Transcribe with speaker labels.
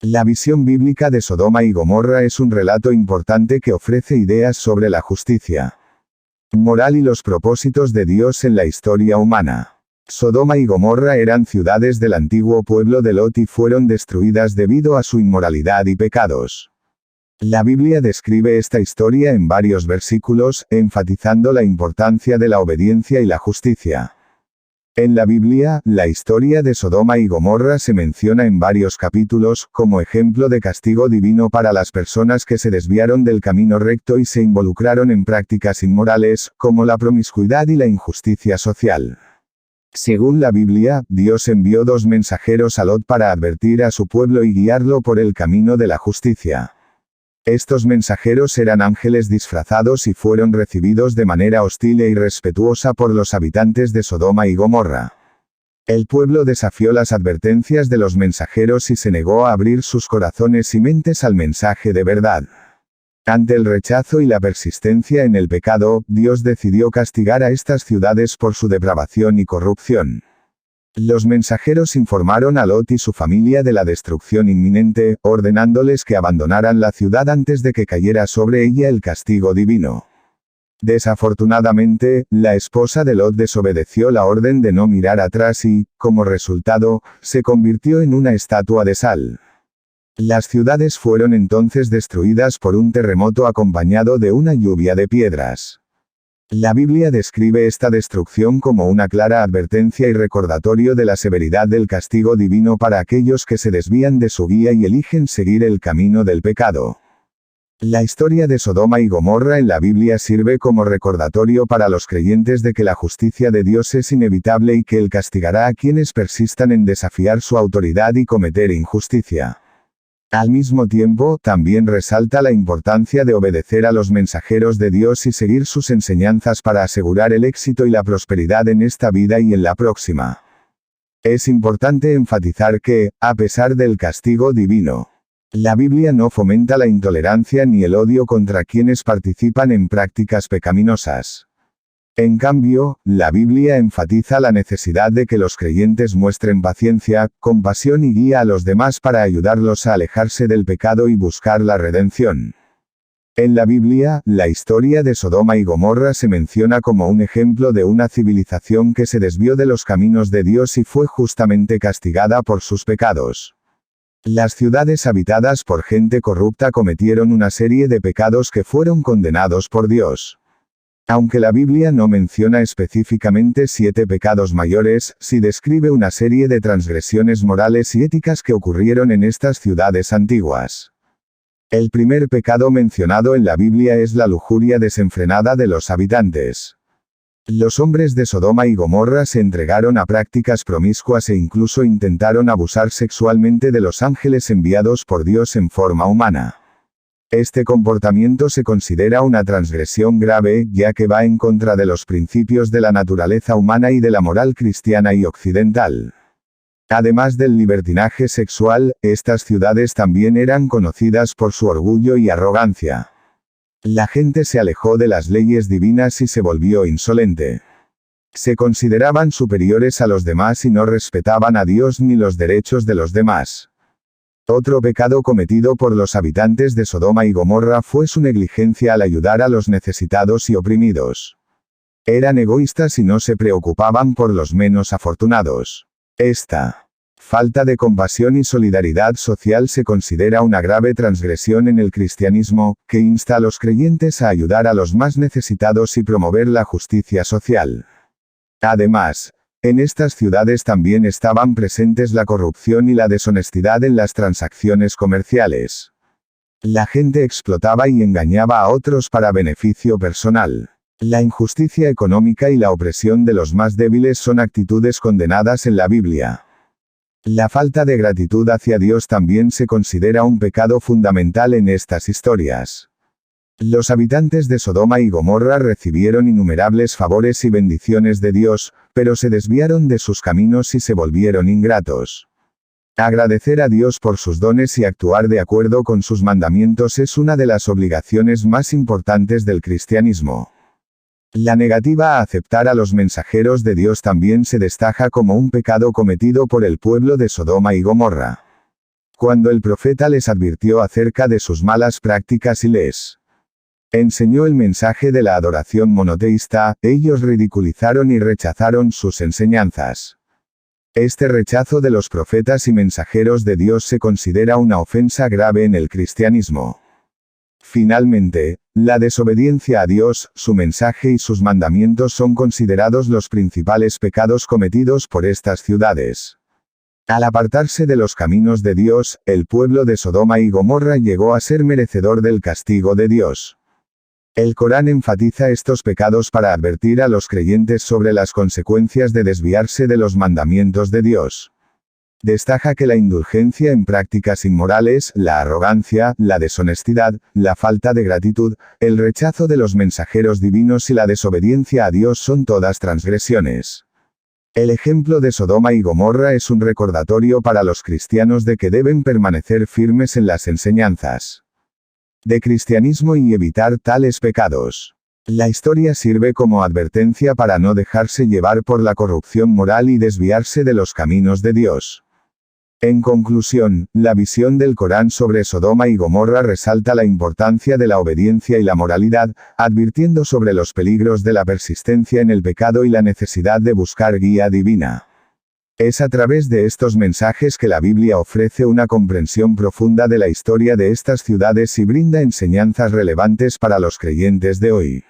Speaker 1: La visión bíblica de Sodoma y Gomorra es un relato importante que ofrece ideas sobre la justicia moral y los propósitos de Dios en la historia humana. Sodoma y Gomorra eran ciudades del antiguo pueblo de Lot y fueron destruidas debido a su inmoralidad y pecados. La Biblia describe esta historia en varios versículos, enfatizando la importancia de la obediencia y la justicia. En la Biblia, la historia de Sodoma y Gomorra se menciona en varios capítulos, como ejemplo de castigo divino para las personas que se desviaron del camino recto y se involucraron en prácticas inmorales, como la promiscuidad y la injusticia social. Según la Biblia, Dios envió 2 mensajeros a Lot para advertir a su pueblo y guiarlo por el camino de la justicia. Estos mensajeros eran ángeles disfrazados y fueron recibidos de manera hostil e irrespetuosa por los habitantes de Sodoma y Gomorra. El pueblo desafió las advertencias de los mensajeros y se negó a abrir sus corazones y mentes al mensaje de verdad. Ante el rechazo y la persistencia en el pecado, Dios decidió castigar a estas ciudades por su depravación y corrupción. Los mensajeros informaron a Lot y su familia de la destrucción inminente, ordenándoles que abandonaran la ciudad antes de que cayera sobre ella el castigo divino. Desafortunadamente, la esposa de Lot desobedeció la orden de no mirar atrás y, como resultado, se convirtió en una estatua de sal. Las ciudades fueron entonces destruidas por un terremoto acompañado de una lluvia de piedras. La Biblia describe esta destrucción como una clara advertencia y recordatorio de la severidad del castigo divino para aquellos que se desvían de su guía y eligen seguir el camino del pecado. La historia de Sodoma y Gomorra en la Biblia sirve como recordatorio para los creyentes de que la justicia de Dios es inevitable y que Él castigará a quienes persistan en desafiar su autoridad y cometer injusticia. Al mismo tiempo, también resalta la importancia de obedecer a los mensajeros de Dios y seguir sus enseñanzas para asegurar el éxito y la prosperidad en esta vida y en la próxima. Es importante enfatizar que, a pesar del castigo divino, la Biblia no fomenta la intolerancia ni el odio contra quienes participan en prácticas pecaminosas. En cambio, la Biblia enfatiza la necesidad de que los creyentes muestren paciencia, compasión y guía a los demás para ayudarlos a alejarse del pecado y buscar la redención. En la Biblia, la historia de Sodoma y Gomorra se menciona como un ejemplo de una civilización que se desvió de los caminos de Dios y fue justamente castigada por sus pecados. Las ciudades habitadas por gente corrupta cometieron una serie de pecados que fueron condenados por Dios. Aunque la Biblia no menciona específicamente 7 pecados mayores, sí describe una serie de transgresiones morales y éticas que ocurrieron en estas ciudades antiguas. El primer pecado mencionado en la Biblia es la lujuria desenfrenada de los habitantes. Los hombres de Sodoma y Gomorra se entregaron a prácticas promiscuas e incluso intentaron abusar sexualmente de los ángeles enviados por Dios en forma humana. Este comportamiento se considera una transgresión grave, ya que va en contra de los principios de la naturaleza humana y de la moral cristiana y occidental. Además del libertinaje sexual, estas ciudades también eran conocidas por su orgullo y arrogancia. La gente se alejó de las leyes divinas y se volvió insolente. Se consideraban superiores a los demás y no respetaban a Dios ni los derechos de los demás. Otro pecado cometido por los habitantes de Sodoma y Gomorra fue su negligencia al ayudar a los necesitados y oprimidos. Eran egoístas y no se preocupaban por los menos afortunados. Esta falta de compasión y solidaridad social se considera una grave transgresión en el cristianismo, que insta a los creyentes a ayudar a los más necesitados y promover la justicia social. Además, en estas ciudades también estaban presentes la corrupción y la deshonestidad en las transacciones comerciales. La gente explotaba y engañaba a otros para beneficio personal. La injusticia económica y la opresión de los más débiles son actitudes condenadas en la Biblia. La falta de gratitud hacia Dios también se considera un pecado fundamental en estas historias. Los habitantes de Sodoma y Gomorra recibieron innumerables favores y bendiciones de Dios, pero se desviaron de sus caminos y se volvieron ingratos. Agradecer a Dios por sus dones y actuar de acuerdo con sus mandamientos es una de las obligaciones más importantes del cristianismo. La negativa a aceptar a los mensajeros de Dios también se destaca como un pecado cometido por el pueblo de Sodoma y Gomorra. cuando el profeta les advirtió acerca de sus malas prácticas y les enseñó el mensaje de la adoración monoteísta, ellos ridiculizaron y rechazaron sus enseñanzas. Este rechazo de los profetas y mensajeros de Dios se considera una ofensa grave en el cristianismo. Finalmente, la desobediencia a Dios, su mensaje y sus mandamientos son considerados los principales pecados cometidos por estas ciudades. Al apartarse de los caminos de Dios, el pueblo de Sodoma y Gomorra llegó a ser merecedor del castigo de Dios. El Corán enfatiza estos pecados para advertir a los creyentes sobre las consecuencias de desviarse de los mandamientos de Dios. Destaca que la indulgencia en prácticas inmorales, la arrogancia, la deshonestidad, la falta de gratitud, el rechazo de los mensajeros divinos y la desobediencia a Dios son todas transgresiones. El ejemplo de Sodoma y Gomorra es un recordatorio para los cristianos de que deben permanecer firmes en las enseñanzas de cristianismo y evitar tales pecados. La historia sirve como advertencia para no dejarse llevar por la corrupción moral y desviarse de los caminos de Dios. En conclusión, la visión del Corán sobre Sodoma y Gomorra resalta la importancia de la obediencia y la moralidad, advirtiendo sobre los peligros de la persistencia en el pecado y la necesidad de buscar guía divina. Es a través de estos mensajes que la Biblia ofrece una comprensión profunda de la historia de estas ciudades y brinda enseñanzas relevantes para los creyentes de hoy.